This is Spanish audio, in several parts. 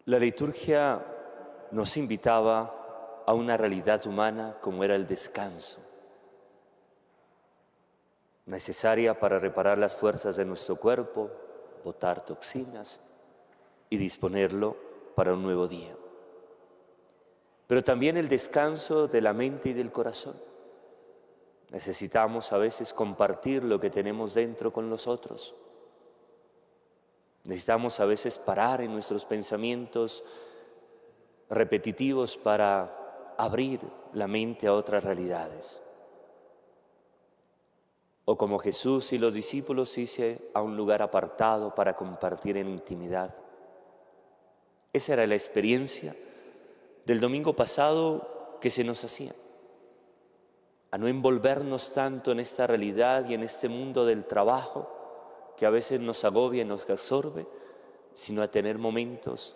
La liturgia nos invitaba a una realidad humana como era el descanso, necesaria para reparar las fuerzas de nuestro cuerpo, botar toxinas y disponerlo para un nuevo día. Pero también el descanso de la mente y del corazón. Necesitamos a veces compartir lo que tenemos dentro con los otros. Necesitamos a veces parar en nuestros pensamientos repetitivos para abrir la mente a otras realidades. O como Jesús y los discípulos, irse a un lugar apartado para compartir en intimidad. Esa era la experiencia del domingo pasado que se nos hacía. A no envolvernos tanto en esta realidad y en este mundo del trabajo que a veces nos agobia y nos absorbe, sino a tener momentos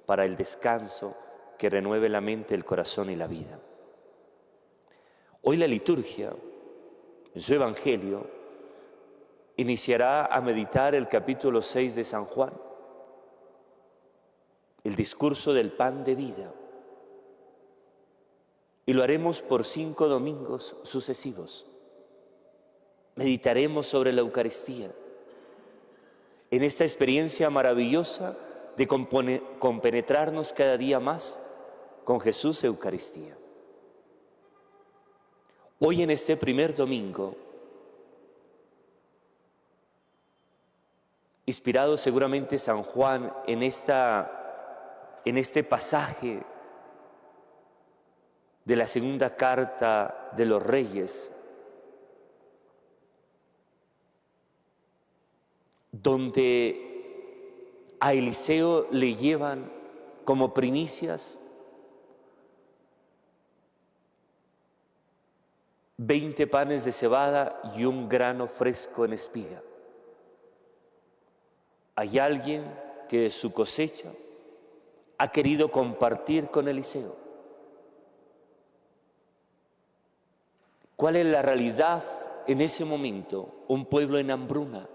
para el descanso que renueve la mente, el corazón y la vida. Hoy la liturgia, en su Evangelio, iniciará a meditar el capítulo 6 de San Juan, el discurso del pan de vida. Y lo haremos por 5 domingos sucesivos. Meditaremos sobre la Eucaristía, en esta experiencia maravillosa de compenetrarnos cada día más con Jesús Eucaristía. Hoy en este primer domingo, inspirado seguramente San Juan en este pasaje de la segunda carta de los Reyes, donde a Eliseo le llevan como primicias 20 panes de cebada y un grano fresco en espiga. Hay alguien que de su cosecha ha querido compartir con Eliseo. ¿Cuál es la realidad en ese momento? Un pueblo en hambruna.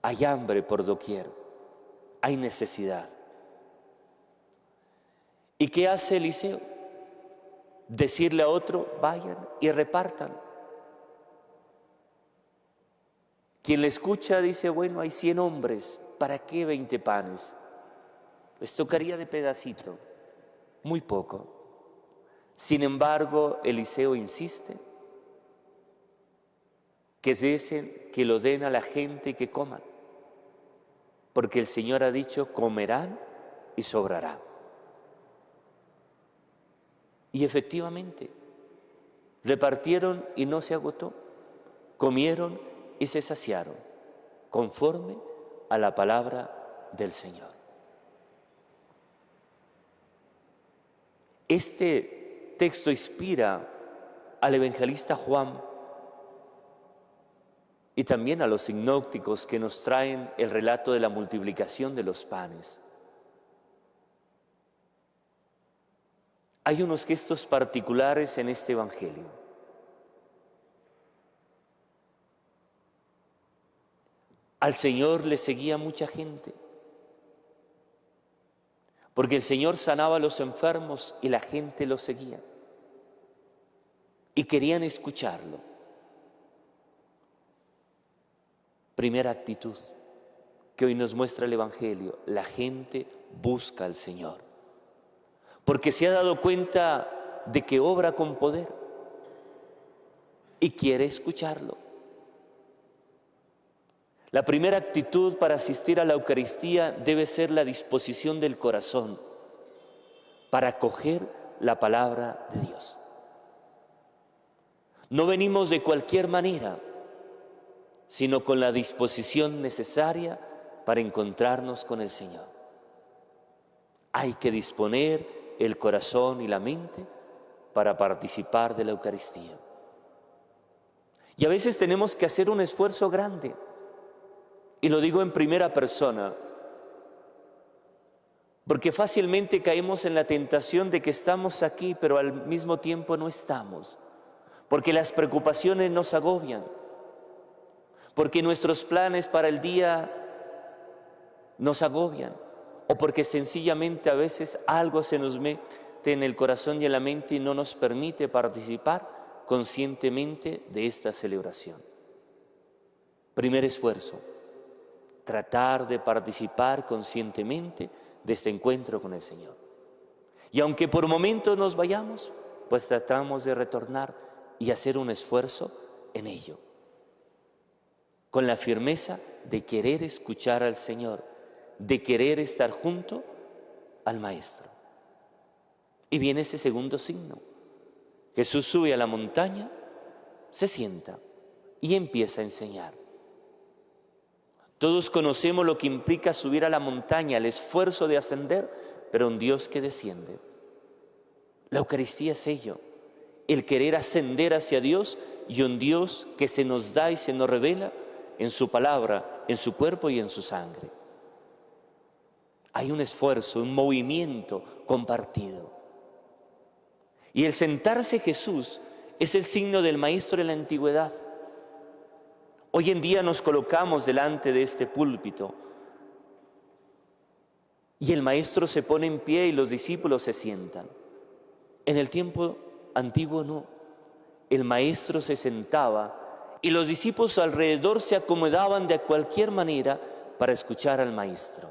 Hay hambre por doquier, hay necesidad. ¿Y qué hace Eliseo? Decirle a otro, vayan y repartan. Quien le escucha dice, bueno, hay 100 hombres, ¿para qué 20 panes? Les tocaría de pedacito, muy poco. Sin embargo, Eliseo insiste que lo den a la gente y que coman, porque el Señor ha dicho, comerán y sobrará. Y efectivamente, repartieron y no se agotó, comieron y se saciaron, conforme a la palabra del Señor. Este texto inspira al evangelista Juan y también a los sinópticos que nos traen el relato de la multiplicación de los panes. Hay unos gestos particulares en este evangelio. Al Señor le seguía mucha gente, porque el Señor sanaba a los enfermos y la gente lo seguía y querían escucharlo. Primera actitud que hoy nos muestra el Evangelio: la gente busca al Señor, porque se ha dado cuenta de que obra con poder y quiere escucharlo. La primera actitud para asistir a la Eucaristía debe ser la disposición del corazón para acoger la palabra de Dios. No venimos de cualquier manera, sino con la disposición necesaria para encontrarnos con el Señor. Hay que disponer el corazón y la mente para participar de la Eucaristía. Y a veces tenemos que hacer un esfuerzo grande. Y lo digo en primera persona, porque fácilmente caemos en la tentación de que estamos aquí, pero al mismo tiempo no estamos, porque las preocupaciones nos agobian, porque nuestros planes para el día nos agobian, o porque sencillamente a veces algo se nos mete en el corazón y en la mente y no nos permite participar conscientemente de esta celebración. Primer esfuerzo, tratar de participar conscientemente de este encuentro con el Señor. Y aunque por momentos nos vayamos, pues tratamos de retornar y hacer un esfuerzo en ello, con la firmeza de querer escuchar al Señor, de querer estar junto al Maestro. Y viene ese segundo signo. Jesús sube a la montaña, se sienta y empieza a enseñar. Todos conocemos lo que implica subir a la montaña, el esfuerzo de ascender, pero un Dios que desciende. La Eucaristía es ello, el querer ascender hacia Dios y un Dios que se nos da y se nos revela en su palabra, en su cuerpo y en su sangre. Hay un esfuerzo, un movimiento compartido. Y el sentarse Jesús es el signo del Maestro en la antigüedad. Hoy en día nos colocamos delante de este púlpito y el Maestro se pone en pie y los discípulos se sientan. En el tiempo antiguo no, el Maestro se sentaba y los discípulos alrededor se acomodaban de cualquier manera para escuchar al Maestro.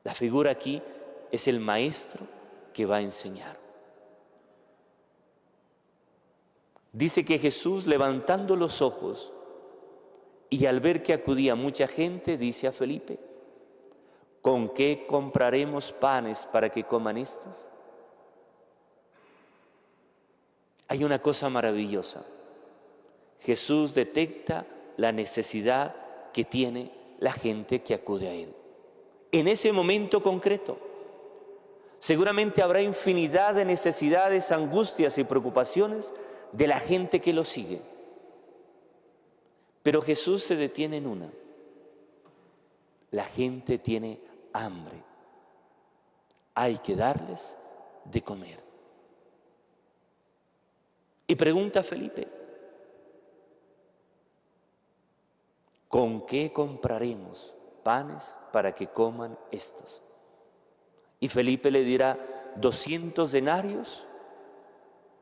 La figura aquí es el Maestro que va a enseñar. Dice que Jesús, levantando los ojos y al ver que acudía mucha gente, dice a Felipe: ¿con qué compraremos panes para que coman estos? Hay una cosa maravillosa. Jesús detecta la necesidad que tiene la gente que acude a Él. En ese momento concreto, seguramente habrá infinidad de necesidades, angustias y preocupaciones de la gente que lo sigue. Pero Jesús se detiene en una. La gente tiene hambre. Hay que darles de comer. Y pregunta a Felipe: ¿con qué compraremos panes para que coman estos? Y Felipe le dirá: 200 denarios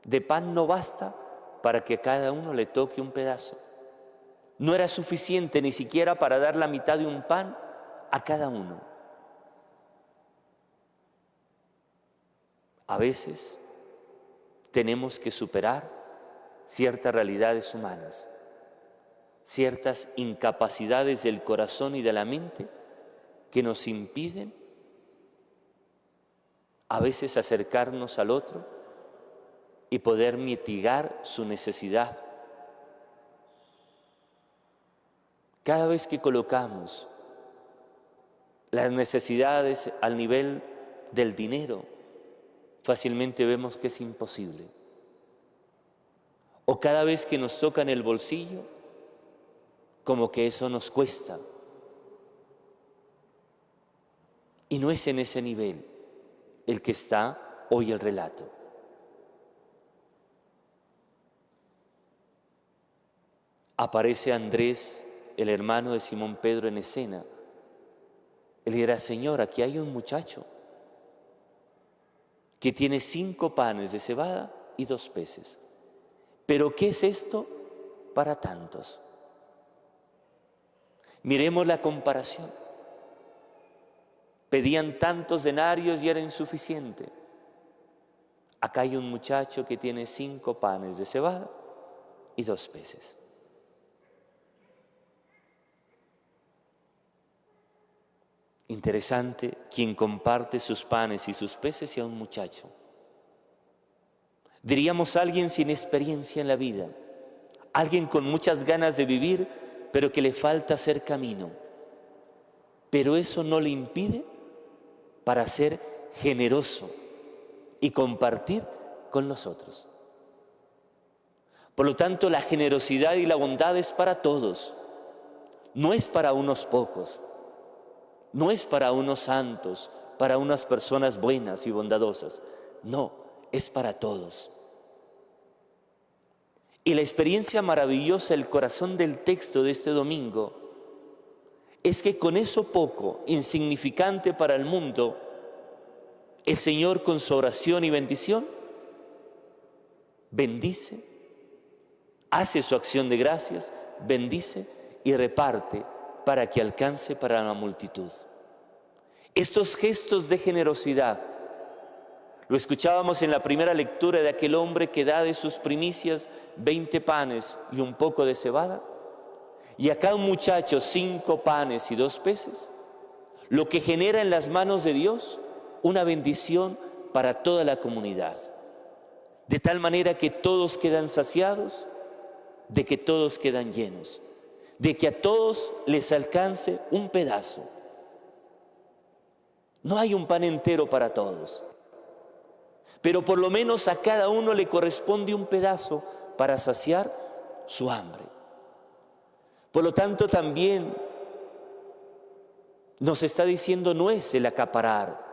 de pan no basta para que a cada uno le toque un pedazo. No era suficiente ni siquiera para dar la mitad de un pan a cada uno. A veces tenemos que superar ciertas realidades humanas, ciertas incapacidades del corazón y de la mente que nos impiden a veces acercarnos al otro y poder mitigar su necesidad. Cada vez que colocamos las necesidades al nivel del dinero, fácilmente vemos que es imposible. O cada vez que nos toca en el bolsillo, como que eso nos cuesta. Y no es en ese nivel el que está hoy el relato. Aparece Andrés, el hermano de Simón Pedro, en escena. Él dirá: Señor, aquí hay un muchacho que tiene 5 panes de cebada y 2 peces. ¿Pero qué es esto para tantos? Miremos la comparación. Pedían tantos denarios y era insuficiente. Acá hay un muchacho que tiene 5 panes de cebada y 2 peces. Interesante, quien comparte sus panes y sus peces sea un muchacho. Diríamos alguien sin experiencia en la vida, alguien con muchas ganas de vivir, pero que le falta hacer camino. Pero eso no le impide para ser generoso y compartir con los otros. Por lo tanto, la generosidad y la bondad es para todos, no es para unos pocos. No es para unos santos, para unas personas buenas y bondadosas. No, es para todos. Y la experiencia maravillosa, el corazón del texto de este domingo, es que con eso poco, insignificante para el mundo, el Señor con su oración y bendición bendice, hace su acción de gracias, bendice y reparte para que alcance para la multitud. Estos gestos de generosidad, lo escuchábamos en la primera lectura de aquel hombre que da de sus primicias 20 panes y un poco de cebada, y acá un muchacho 5 panes y 2 peces, lo que genera en las manos de Dios una bendición para toda la comunidad, de tal manera que todos quedan saciados, de que todos quedan llenos, de que a todos les alcance un pedazo. No hay un pan entero para todos, pero por lo menos a cada uno le corresponde un pedazo para saciar su hambre. Por lo tanto, también nos está diciendo no es el acaparar.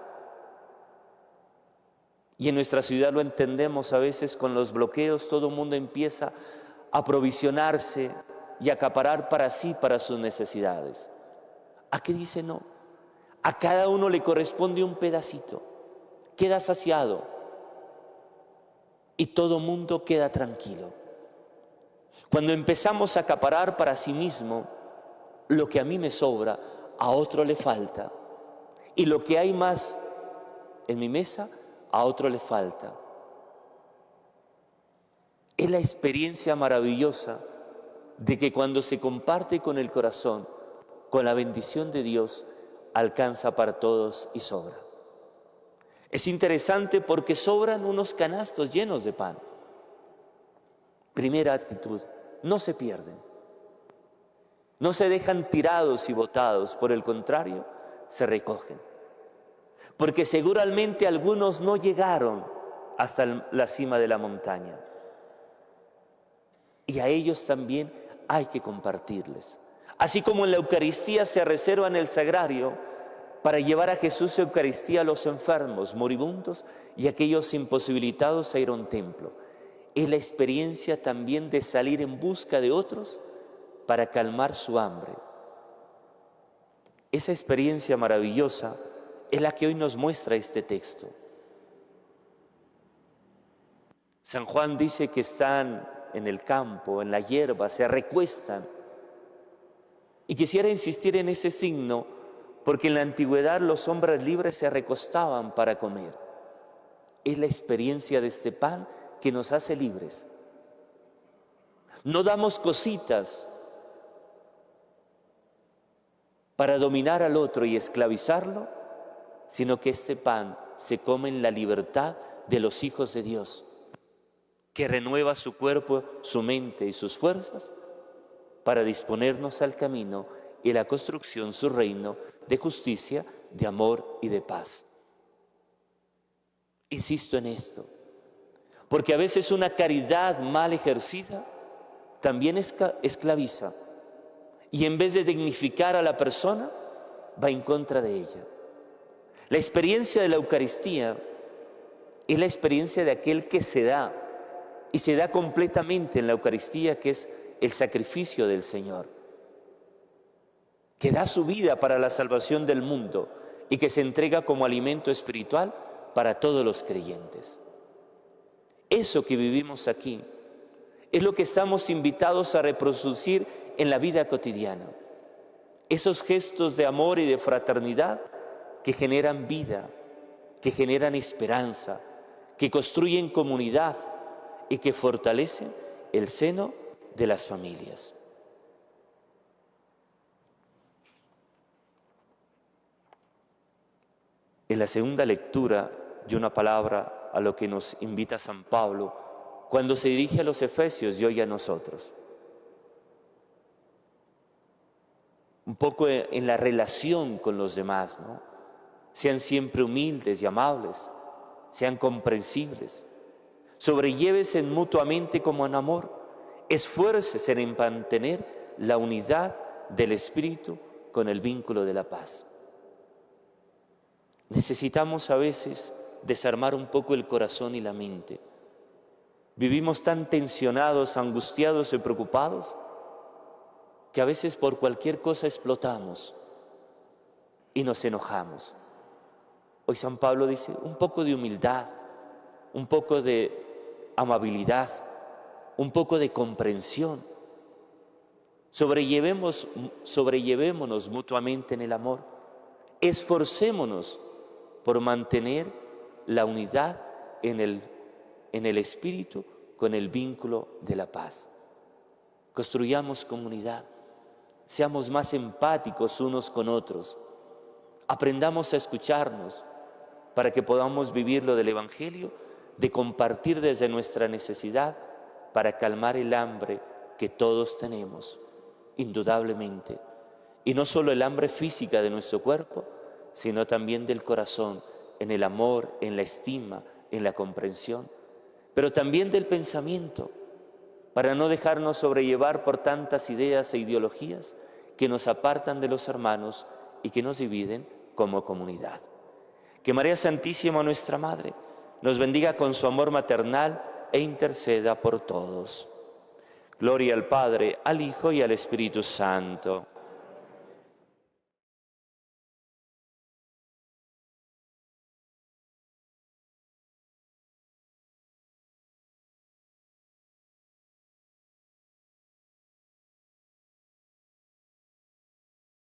Y en nuestra ciudad lo entendemos a veces con los bloqueos, todo el mundo empieza a aprovisionarse y acaparar para sí, para sus necesidades. Aquí dice no, a cada uno le corresponde un pedacito, queda saciado y todo mundo queda tranquilo. Cuando empezamos a acaparar para sí mismo, lo que a mí me sobra, a otro le falta. Y lo que hay más en mi mesa, a otro le falta. Es la experiencia maravillosa de que cuando se comparte con el corazón, con la bendición de Dios, alcanza para todos y sobra. Es interesante porque sobran unos canastos llenos de pan. Primera actitud, no se pierden. No se dejan tirados y botados, por el contrario, se recogen. Porque seguramente algunos no llegaron hasta la cima de la montaña. Y a ellos también hay que compartirles. Así como en la Eucaristía se reserva en el sagrario para llevar a Jesús Eucaristía a los enfermos, moribundos y aquellos imposibilitados a ir a un templo. Es la experiencia también de salir en busca de otros para calmar su hambre. Esa experiencia maravillosa es la que hoy nos muestra este texto. San Juan dice que están en el campo, en la hierba, se recuestan. Y quisiera insistir en ese signo porque en la antigüedad los hombres libres se recostaban para comer. Es la experiencia de este pan que nos hace libres. No damos cositas para dominar al otro y esclavizarlo, sino que este pan se come en la libertad de los hijos de Dios, que renueva su cuerpo, su mente y sus fuerzas para disponernos al camino y la construcción, su reino de justicia, de amor y de paz. Insisto en esto, porque a veces una caridad mal ejercida también esclaviza y en vez de dignificar a la persona, va en contra de ella. La experiencia de la Eucaristía es la experiencia de aquel que se da y se da completamente en la Eucaristía, que es el sacrificio del Señor, que da su vida para la salvación del mundo y que se entrega como alimento espiritual para todos los creyentes. Eso que vivimos aquí es lo que estamos invitados a reproducir en la vida cotidiana. Esos gestos de amor y de fraternidad que generan vida, que generan esperanza, que construyen comunidad y que fortalecen el seno de las familias. En la segunda lectura de una palabra a lo que nos invita San Pablo cuando se dirige a los efesios y hoy a nosotros. Un poco en la relación con los demás, ¿no? Sean siempre humildes y amables, sean comprensibles, sobrellévense mutuamente como en amor, esfuércense en mantener la unidad del Espíritu con el vínculo de la paz. Necesitamos a veces desarmar un poco el corazón y la mente. Vivimos tan tensionados, angustiados y preocupados que a veces por cualquier cosa explotamos y nos enojamos. Hoy San Pablo dice un poco de humildad, un poco de amabilidad, un poco de comprensión. Sobrellevémonos mutuamente en el amor. Esforcémonos por mantener la unidad en el espíritu con el vínculo de la paz. Construyamos comunidad. Seamos más empáticos unos con otros. Aprendamos a escucharnos para que podamos vivir lo del Evangelio, de compartir desde nuestra necesidad para calmar el hambre que todos tenemos, indudablemente. Y no solo el hambre física de nuestro cuerpo, sino también del corazón, en el amor, en la estima, en la comprensión, pero también del pensamiento, para no dejarnos sobrellevar por tantas ideas e ideologías que nos apartan de los hermanos y que nos dividen como comunidad. Que María Santísima, nuestra Madre, nos bendiga con su amor maternal e interceda por todos. Gloria al Padre, al Hijo y al Espíritu Santo.